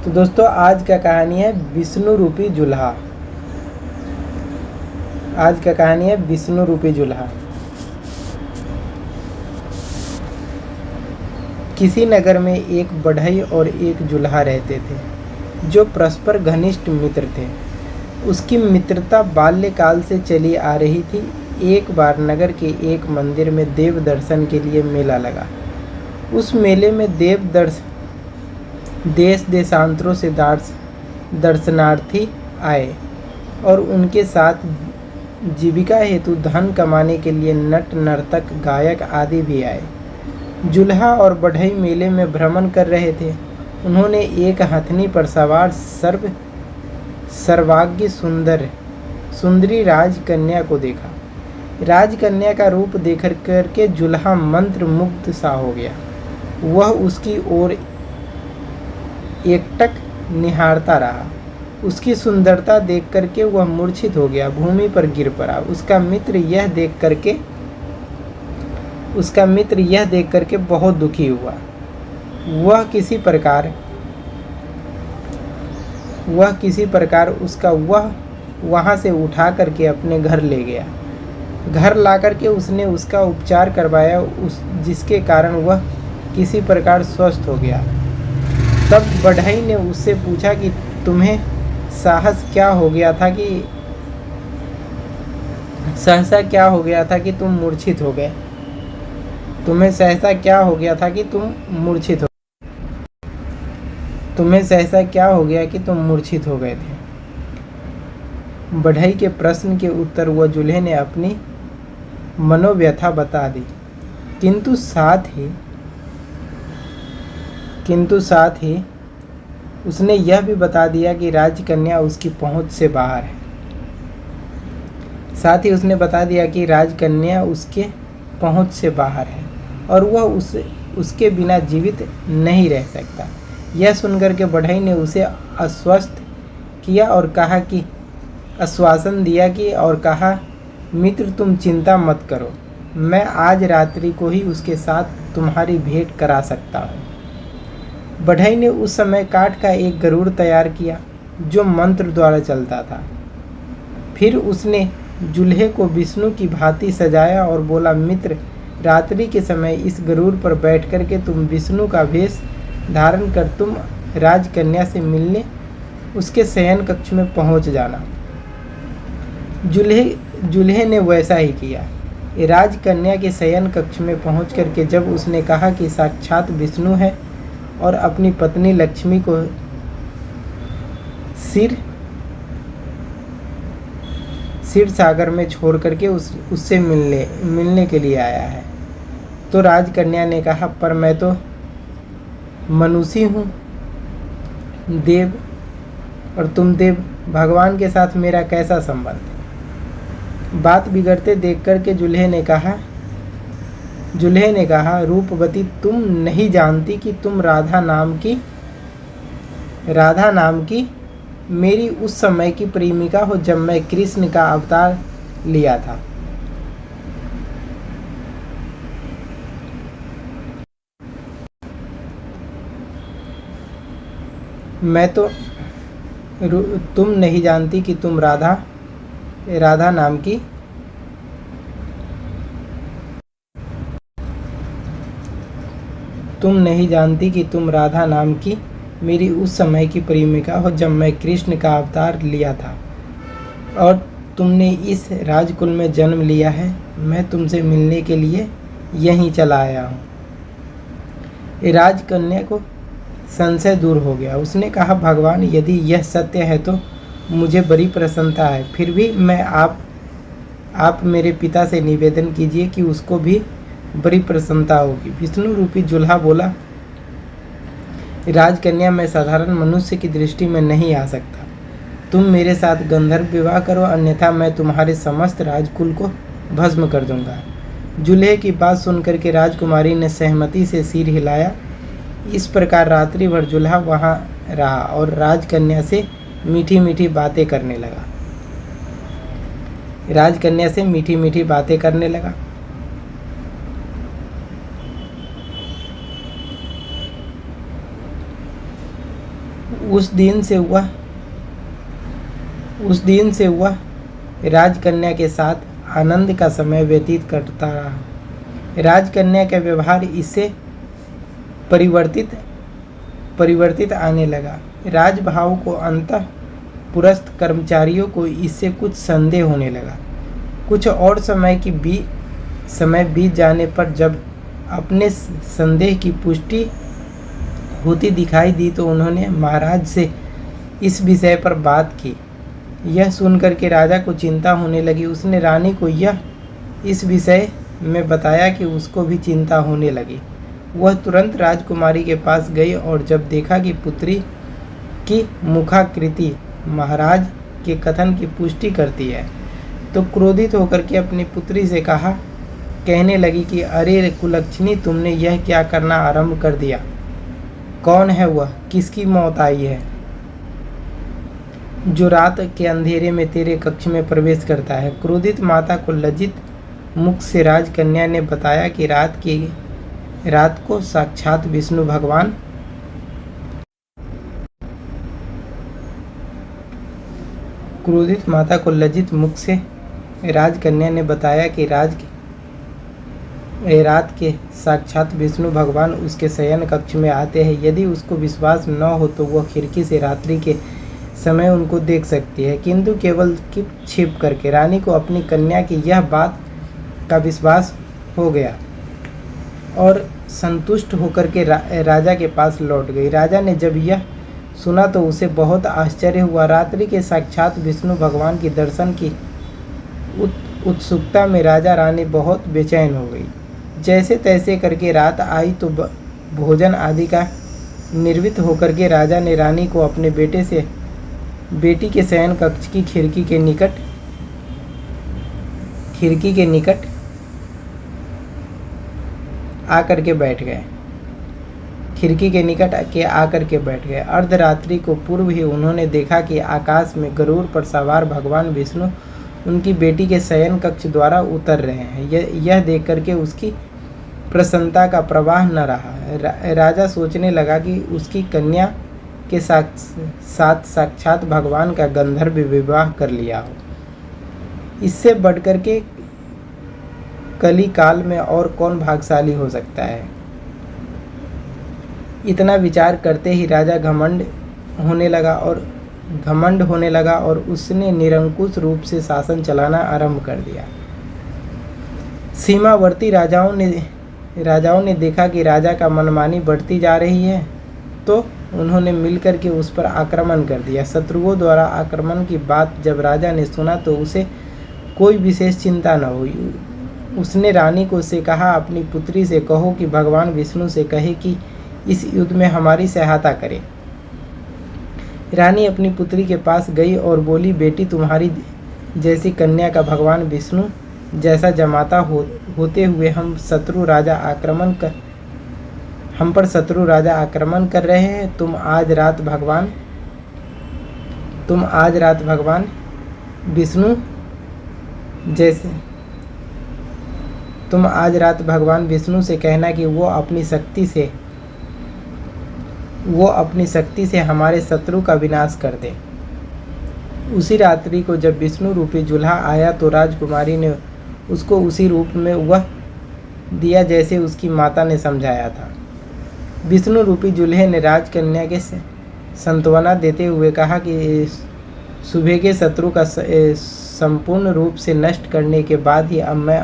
तो दोस्तों आज का कहानी है विष्णु रूपी जुल्हा। आज का कहानी है विष्णु रूपी जुल्हा। किसी नगर में एक बढ़ई और एक जुल्हा रहते थे जो परस्पर घनिष्ठ मित्र थे। उसकी मित्रता बाल्यकाल से चली आ रही थी। एक बार नगर के एक मंदिर में देव दर्शन के लिए मेला लगा। उस मेले में देश देशांतरों से दर्शनार्थी आए और उनके साथ जीविका हेतु धन कमाने के लिए नट नर्तक गायक आदि भी आए। जुल्हा और बढ़ई मेले में भ्रमण कर रहे थे। उन्होंने एक हथनी पर सवार सर्वांगी सुंदरी राजकन्या को देखा। राजकन्या का रूप देख करके जुल्हा मंत्र मुग्ध सा हो गया। वह उसकी ओर एकटक निहारता रहा। उसकी सुंदरता देख करके वह मूर्छित हो गया, भूमि पर गिर पड़ा। उसका मित्र यह देख करके बहुत दुखी हुआ। वह किसी प्रकार उसका वहाँ से उठा करके अपने घर ले गया। घर ला करके उसने उसका उपचार करवाया, जिसके कारण वह किसी प्रकार स्वस्थ हो गया। तब बढ़ई ने उससे पूछा कि तुम्हें सहसा क्या हो गया था कि तुम मूर्छित हो गए। तुम्हें सहसा क्या हो गया कि तुम मूर्छित हो गए थे। बढ़ई के प्रश्न के उत्तर वह जुल्हे ने अपनी मनोव्यथा बता दी, किंतु साथ ही उसने यह भी बता दिया कि राजकन्या उसकी पहुंच से बाहर है। और वह उसके बिना जीवित नहीं रह सकता। यह सुनकर के बढ़ई ने उसे आश्वासन दिया और कहा, मित्र तुम चिंता मत करो, मैं आज रात्रि को ही उसके साथ तुम्हारी भेंट करा सकता हूँ। बढ़ई ने उस समय काठ का एक गरुड़ तैयार किया जो मंत्र द्वारा चलता था। फिर उसने जुल्हे को विष्णु की भांति सजाया और बोला, मित्र रात्रि के समय इस गरुड़ पर बैठ कर के तुम विष्णु का वेश धारण कर तुम राजकन्या से मिलने उसके शयन कक्ष में पहुंच जाना। जुल्हे ने वैसा ही किया। राजकन्या के शयन कक्ष में पहुंच करके जब उसने कहा कि साक्षात विष्णु है और अपनी पत्नी लक्ष्मी को क्षीर सागर में छोड़ करके उससे मिलने के लिए आया है, तो राजकन्या ने कहा, पर मैं तो मनुष्य हूँ देव, और तुम देव, भगवान के साथ मेरा कैसा संबंध। बात बिगड़ते देख करके जुल्हे ने कहा, रूपवती तुम नहीं जानती कि तुम राधा नाम की मेरी उस समय की प्रेमिका हो जब मैं कृष्ण का अवतार लिया था। तुम नहीं जानती कि तुम राधा नाम की मेरी उस समय की प्रेमिका हो जब मैं कृष्ण का अवतार लिया था, और तुमने इस राजकुल में जन्म लिया है। मैं तुमसे मिलने के लिए यहीं चला आया हूँ। राजकन्या को संशय दूर हो गया। उसने कहा, भगवान यदि यह सत्य है तो मुझे बड़ी प्रसन्नता है। फिर भी मैं आप मेरे पिता से निवेदन कीजिए कि उसको भी बड़ी प्रसन्नता होगी। विष्णु रूपी जुल्हा बोला, राजकन्या मैं साधारण मनुष्य की दृष्टि में नहीं आ सकता। तुम मेरे साथ गंधर्व विवाह करो, अन्यथा मैं तुम्हारे समस्त राजकुल को भस्म कर दूंगा। जुल्हे की बात सुनकर के राजकुमारी ने सहमति से सिर हिलाया। इस प्रकार रात्रि भर जुल्हा वहाँ रहा और राजकन्या से मीठी मीठी बातें करने लगा। उस दिन से वह राजकन्या के साथ आनंद का समय व्यतीत करता रहा। राजकन्या का व्यवहार इससे परिवर्तित आने लगा। राजभाव को अंतःपुरस्थ कर्मचारियों को इससे कुछ संदेह होने लगा। कुछ और समय बीत जाने पर जब अपने संदेह की पुष्टि होती दिखाई दी तो उन्होंने महाराज से इस विषय पर बात की। यह सुनकर के राजा को चिंता होने लगी। उसने रानी को इस विषय में बताया कि उसको भी चिंता होने लगी। वह तुरंत राजकुमारी के पास गई और जब देखा कि पुत्री की मुखाकृति महाराज के कथन की पुष्टि करती है तो क्रोधित होकर के अपनी पुत्री से कहने लगी कि अरे कुलक्षणी, तुमने यह क्या करना आरंभ कर दिया? कौन है वह? किसकी मौत आई है जो रात के अंधेरे में तेरे कक्ष में प्रवेश करता है? क्रोधित माता को लज्जित मुख से राजकन्या ने बताया कि रात को साक्षात विष्णु भगवान क्रोधित माता को लज्जित मुख से राजकन्या ने बताया कि रात के साक्षात विष्णु भगवान उसके शयन कक्ष में आते हैं। यदि उसको विश्वास न हो तो वह खिड़की से रात्रि के समय उनको देख सकती है, किंतु केवल छिप करके। रानी को अपनी कन्या की यह बात का विश्वास हो गया और संतुष्ट होकर के राजा के पास लौट गई। राजा ने जब यह सुना तो उसे बहुत आश्चर्य हुआ। रात्रि के साक्षात विष्णु भगवान की दर्शन की उत्सुकता में राजा रानी बहुत बेचैन हो गई। जैसे तैसे करके रात आई तो भोजन आदि का निर्वित होकर के राजा ने रानी को अपने बेटी के शयन कक्ष की खिड़की के निकट आकर के बैठ गए। अर्धरात्रि को पूर्व ही उन्होंने देखा कि आकाश में गरुड़ पर सवार भगवान विष्णु उनकी बेटी के शयन कक्ष द्वारा उतर रहे हैं। यह देख करके उसकी प्रसन्नता का प्रवाह न रहा। राजा सोचने लगा कि उसकी कन्या के साथ साक्षात भगवान का गंधर्व विवाह कर लिया हो। इससे बढ़कर के कली काल में और कौन भाग्यशाली हो सकता है। इतना विचार करते ही राजा घमंड होने लगा और उसने निरंकुश रूप से शासन चलाना आरंभ कर दिया। सीमावर्ती राजाओं ने देखा कि राजा का मनमानी बढ़ती जा रही है तो उन्होंने मिलकर के उस पर आक्रमण कर दिया। शत्रुओं द्वारा आक्रमण की बात जब राजा ने सुना तो उसे कोई विशेष चिंता न हुई। उसने रानी को से कहा, अपनी पुत्री से कहो कि भगवान विष्णु से कहे कि इस युद्ध में हमारी सहायता करे। रानी अपनी पुत्री के पास गई और बोली, बेटी, तुम्हारी जैसी कन्या का भगवान विष्णु जैसा जमाता होते हुए हम पर शत्रु राजा आक्रमण कर रहे हैं। तुम आज रात भगवान विष्णु से कहना कि वो अपनी शक्ति से हमारे शत्रु का विनाश कर दे। उसी रात्रि को जब विष्णु रूपी जुल्हा आया तो राजकुमारी ने उसको उसी रूप में वह दिया जैसे उसकी माता ने समझाया था। विष्णु रूपी जुल्हे ने राजकन्या के सांत्वना देते हुए कहा कि सुबह के शत्रु का संपूर्ण रूप से नष्ट करने के बाद ही अब मैं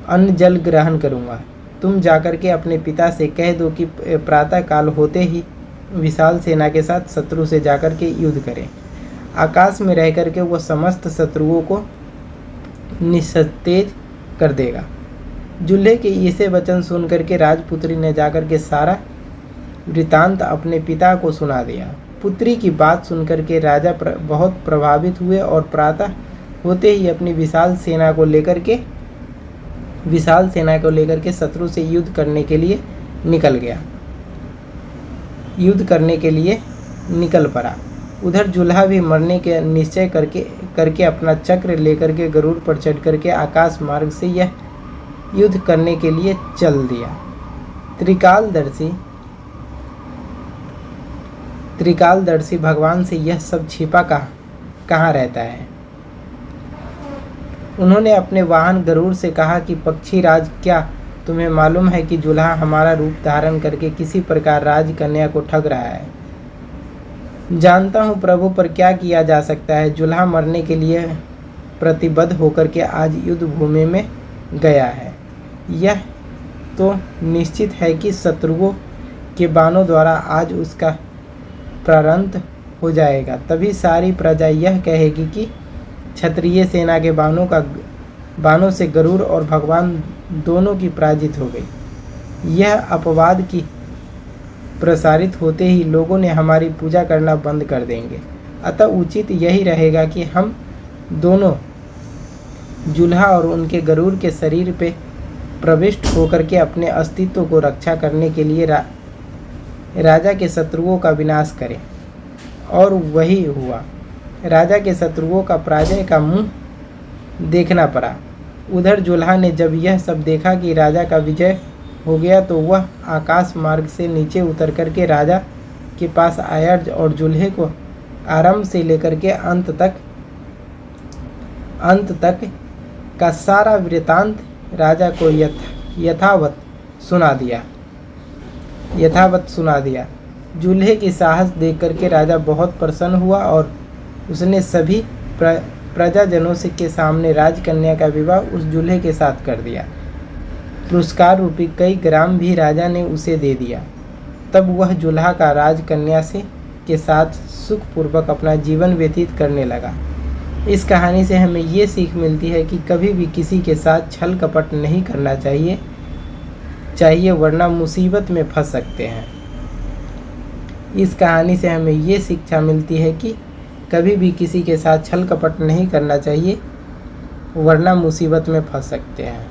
अन्न जल ग्रहण करूँगा। तुम जाकर के अपने पिता से कह दो कि प्रातः काल होते ही विशाल सेना के साथ शत्रु से जाकर के युद्ध करें। आकाश में रह करके वह समस्त शत्रुओं को निस्तेज कर देगा। जुल्हे के ऐसे वचन सुन करके राजपुत्री ने जाकर के सारा वृतांत अपने पिता को सुना दिया। पुत्री की बात सुनकर के राजा बहुत प्रभावित हुए और प्रातः होते ही अपनी विशाल सेना को लेकर के शत्रु से युद्ध करने के लिए निकल पड़ा। उधर जुल्हा भी मरने के निश्चय करके अपना चक्र लेकर के गरुड़ पर चढ़ करके आकाश मार्ग से यह युद्ध करने के लिए त्रिकालदर्शी भगवान से यह सब छिपा कहाँ रहता है। उन्होंने अपने वाहन गरुड़ से कहा कि पक्षीराज, क्या तुम्हें मालूम है कि जुल्हा हमारा रूप धारण करके किसी प्रकार राजकन्या को ठग रहा है। जानता हूँ प्रभु, पर क्या किया जा सकता है। जुल्हा मरने के लिए प्रतिबद्ध होकर के आज युद्ध भूमि में गया है। यह तो निश्चित है कि शत्रुओं के बाणों द्वारा आज उसका प्रारंभ हो जाएगा। तभी सारी प्रजा यह कहेगी कि क्षत्रिय सेना के बाणों से गरुड़ और भगवान दोनों की पराजित हो गई। यह अपवाद की प्रसारित होते ही लोगों ने हमारी पूजा करना बंद कर देंगे। अतः उचित यही रहेगा कि हम दोनों जुल्हा और उनके गरुड़ के शरीर पे प्रविष्ट होकर के अपने अस्तित्व को रक्षा करने के लिए राजा के शत्रुओं का विनाश करें। और वही हुआ। राजा के शत्रुओं का पराजय का मुंह देखना पड़ा। उधर जुल्हा ने जब यह सब देखा कि राजा का विजय हो गया तो वह आकाश मार्ग से नीचे उतर करके राजा के पास आया और जुल्हे को आरंभ से लेकर के अंत तक का सारा वृतांत राजा को यथावत सुना दिया। जुल्हे की साहस देख करके राजा बहुत प्रसन्न हुआ और उसने सभी प्रजाजनों के सामने राजकन्या का विवाह उस जुल्हे के साथ कर दिया। पुरस्कार रूपी कई ग्राम भी राजा ने उसे दे दिया। तब वह जुल्हा का राजकन्या के साथ सुखपूर्वक अपना जीवन व्यतीत करने लगा। इस कहानी से हमें ये सीख मिलती है कि कभी भी किसी के साथ छल कपट नहीं करना चाहिए वरना मुसीबत में फंस सकते हैं। इस कहानी से हमें ये शिक्षा मिलती है कि कभी भी किसी के साथ छल कपट नहीं करना चाहिए वरना मुसीबत में फंस सकते हैं।